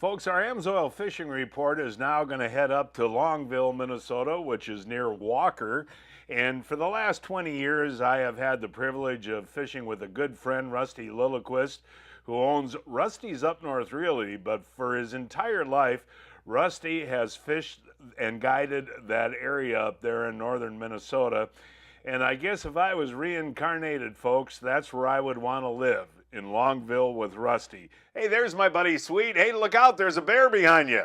Folks, our AMSOIL Fishing Report is now going to head up to Longville, Minnesota, which is near Walker. And for the last 20 years, I have had the privilege of fishing with a good friend, Rusty Lilliquist, who owns Rusty's Up North Realty. But for his entire life, Rusty has fished and guided that area up there in northern Minnesota. And I guess if I was reincarnated, folks, that's where I would want to live, in Longville with Rusty. Hey, there's my buddy Sweet. Hey, look out, there's a bear behind you.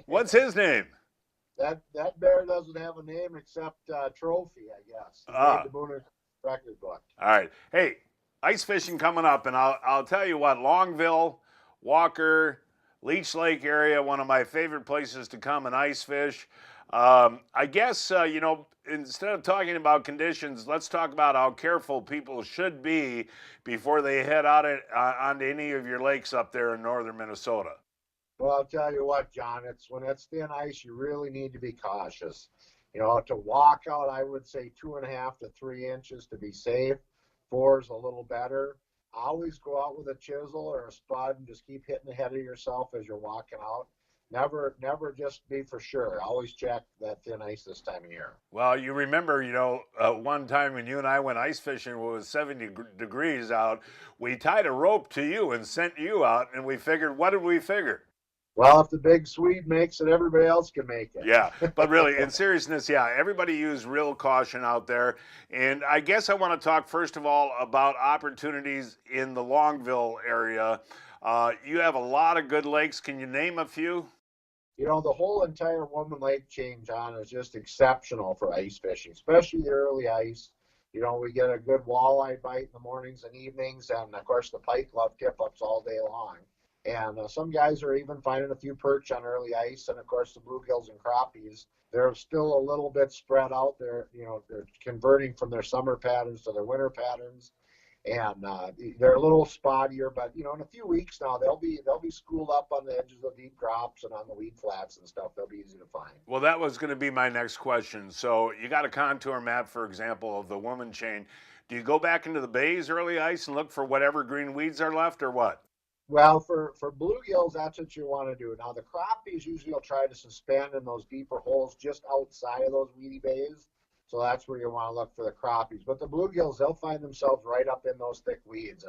What's his name? That bear doesn't have a name except Trophy, I guess. He made the Boone record book. All right. Hey, ice fishing coming up, and I'll tell you what, Longville, Walker, Leech Lake area, one of my favorite places to come and ice fish. I guess, instead of talking about conditions, let's talk about how careful people should be before they head out onto any of your lakes up there in northern Minnesota. Well, I'll tell you what, John, when it's thin ice, you really need to be cautious. To walk out, I would say 2.5 to 3 inches to be safe. 4 is a little better. Always go out with a chisel or a spud and just keep hitting the head of yourself as you're walking out. Never just be for sure. Always check that thin ice this time of year. Well, you remember, one time when you and I went ice fishing, it was 70 degrees out. We tied a rope to you and sent you out, and we figured, what did we figure? Well, if the big Swede makes it, everybody else can make it. Yeah, but really, in seriousness, yeah, everybody use real caution out there. And I guess I want to talk, first of all, about opportunities in the Longville area. You have a lot of good lakes. Can you name a few? The whole entire Woman Lake chain, John, is just exceptional for ice fishing, especially the early ice. We get a good walleye bite in the mornings and evenings, and of course the pike love tip-ups all day long. And some guys are even finding a few perch on early ice, and of course the bluegills and crappies. They're still a little bit spread out there. They're converting from their summer patterns to their winter patterns. And they're a little spottier, but in a few weeks now they'll be schooled up on the edges of deep crops and on the weed flats and stuff. They'll be easy to find. Well, that was going to be my next question. So you got a contour map, for example, of the woman chain. Do you go back into the bays early ice and look for whatever green weeds are left, or what? Well, for bluegills, that's what you want to do. Now the crappies usually will try to suspend in those deeper holes just outside of those weedy bays. So that's where you want to look for the crappies. But the bluegills, they'll find themselves right up in those thick weeds.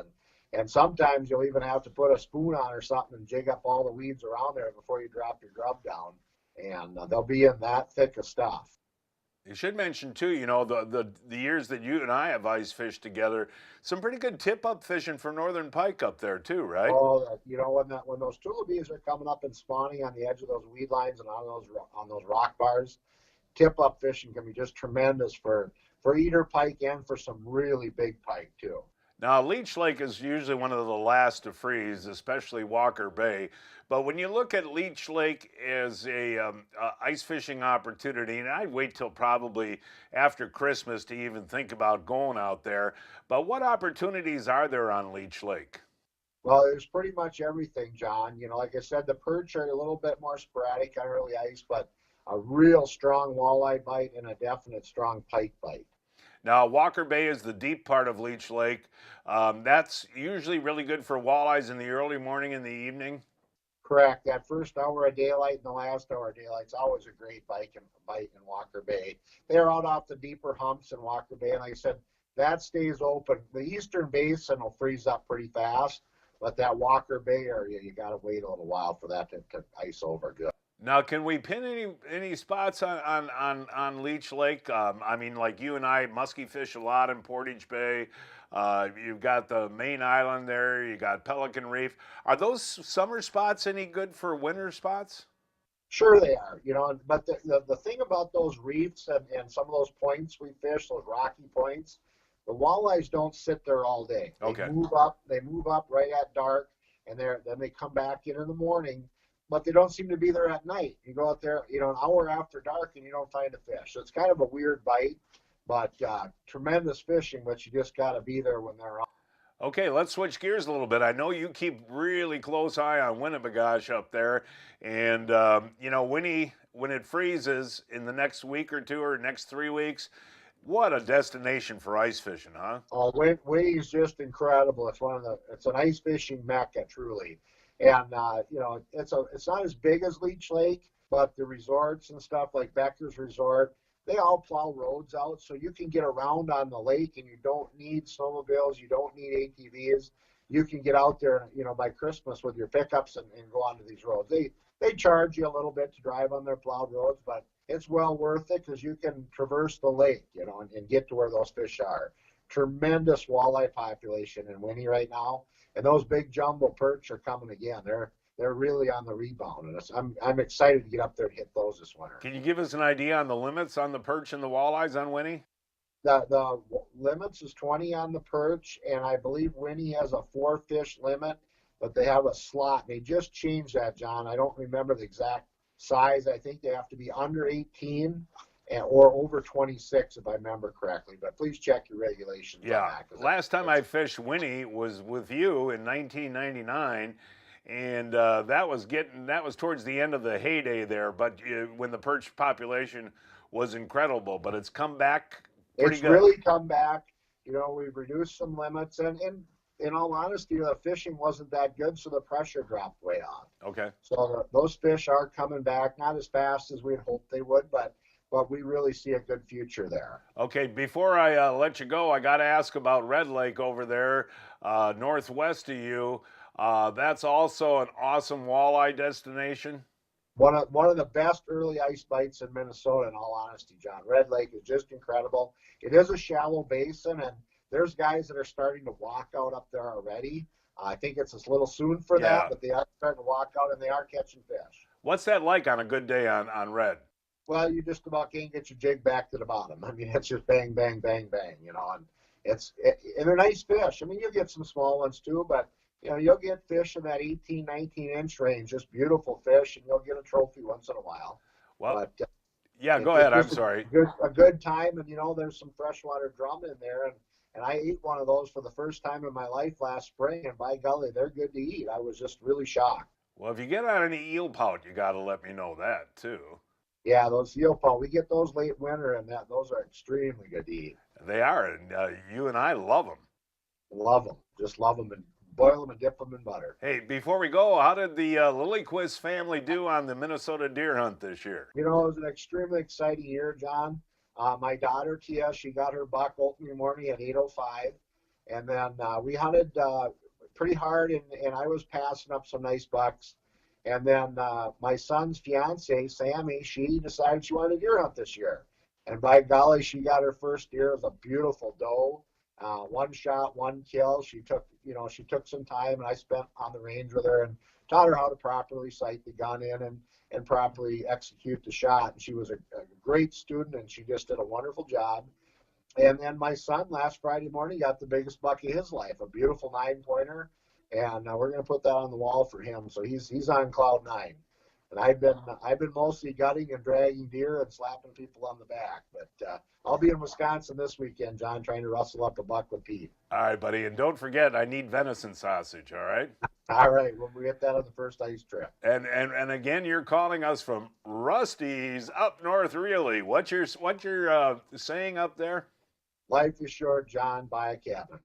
And sometimes you'll even have to put a spoon on or something and jig up all the weeds around there before you drop your grub down. And they'll be in that thick of stuff. You should mention, too, the years that you and I have ice fished together, some pretty good tip-up fishing for northern pike up there, too, right? Oh, when those tulipies are coming up and spawning on the edge of those weed lines and on those rock bars, tip-up fishing can be just tremendous for eater pike and for some really big pike, too. Now, Leech Lake is usually one of the last to freeze, especially Walker Bay. But when you look at Leech Lake as a ice fishing opportunity, and I'd wait till probably after Christmas to even think about going out there, but what opportunities are there on Leech Lake? Well, there's pretty much everything, John. Like I said, the perch are a little bit more sporadic on early ice, but a real strong walleye bite and a definite strong pike bite. Now, Walker Bay is the deep part of Leech Lake. That's usually really good for walleyes in the early morning and the evening. Correct. That first hour of daylight and the last hour of daylight's always a great bite in Walker Bay. They're out off the deeper humps in Walker Bay, and like I said, that stays open. The eastern basin will freeze up pretty fast, but that Walker Bay area, you got to wait a little while for that to ice over good. Now, can we pin any spots on Leech Lake? I mean, like you and I musky fish a lot in Portage Bay. You've got the main island there. You got Pelican Reef. Are those summer spots any good for winter spots? Sure they are, but the thing about those reefs and some of those points we fish, those rocky points, the walleyes don't sit there all day. Okay. They move up right at dark, and then they come back in the morning. But they don't seem to be there at night. You go out there, an hour after dark, and you don't find a fish. So it's kind of a weird bite, but tremendous fishing, but you just got to be there when they're on. Okay, let's switch gears a little bit. I know you keep really close eye on Winnebagosh up there. And, when it freezes in the next week or two or next 3 weeks, what a destination for ice fishing, huh? Oh, Winnie's just incredible. It's an ice fishing mecca, truly. And it's not as big as Leech Lake, but the resorts and stuff like Becker's Resort, they all plow roads out, so you can get around on the lake, and you don't need snowmobiles, you don't need ATVs. You can get out there, by Christmas with your pickups and go onto these roads. They charge you a little bit to drive on their plowed roads, but it's well worth it because you can traverse the lake, and get to where those fish are. Tremendous walleye population in Winnie right now, and those big jumbo perch are coming again. They're really on the rebound, and I'm excited to get up there and hit those this winter. Can you give us an idea on the limits on the perch and the walleyes on Winnie? The limits is 20 on the perch, and I believe Winnie has a 4-fish limit, but they have a slot. They just changed that, John. I don't remember the exact size. I think they have to be under 18 or over 26, if I remember correctly. But please check your regulations. Yeah. On that, last time I fished Winnie was with you in 1999. And that was towards the end of the heyday there, but when the perch population was incredible. But it's come back pretty good. It's really come back. We've reduced some limits, and in all honesty, the fishing wasn't that good, so the pressure dropped way off. Okay. So those fish are coming back, not as fast as we'd hoped they would, but we really see a good future there. Okay, before I let you go, I got to ask about Red Lake over there, northwest of you. That's also an awesome walleye destination. One of the best early ice bites in Minnesota, in all honesty, John. Red Lake is just incredible. It is a shallow basin, and there's guys that are starting to walk out up there already. I think it's a little soon for that, but they are starting to walk out, and they are catching fish. What's that like on a good day on Red? Well, you just about can't get your jig back to the bottom. I mean, it's just bang, bang, bang, bang, and and they're nice fish. I mean, you'll get some small ones too, but you'll get fish in that 18, 19-inch range, just beautiful fish, and you'll get a trophy once in a while. Well, but, go ahead. I'm sorry. A good time, and there's some freshwater drum in there, and I ate one of those for the first time in my life last spring, and by golly, they're good to eat. I was just really shocked. Well, if you get on any eel pout, you got to let me know that too. Yeah, those eel pout, we get those late winter, and those are extremely good to eat. They are, and you and I love them. Love them. Just love them, and boil them and dip them in butter. Hey, before we go, how did the Lillyquist family do on the Minnesota deer hunt this year? It was an extremely exciting year, John. My daughter, Tia, she got her buck opening morning at 8:05. And then we hunted pretty hard, and I was passing up some nice bucks. And then my son's fiance, Sammy, she decided she wanted a deer hunt this year. And by golly, she got her first deer. It was a beautiful doe. One shot, one kill. She took some time, and I spent on the range with her and taught her how to properly sight the gun in and properly execute the shot. And she was a great student, and she just did a wonderful job. And then my son last Friday morning got the biggest buck of his life, a beautiful 9-pointer, and we're going to put that on the wall for him. So he's on cloud 9. And I've been mostly gutting and dragging deer and slapping people on the back. But I'll be in Wisconsin this weekend, John, trying to rustle up a buck with Pete. All right, buddy. And don't forget, I need venison sausage, all right? All right. We'll get that on the first ice trip. And again, you're calling us from Rusty's up north, really. What's your saying up there? Life is short, John. Buy a cabin.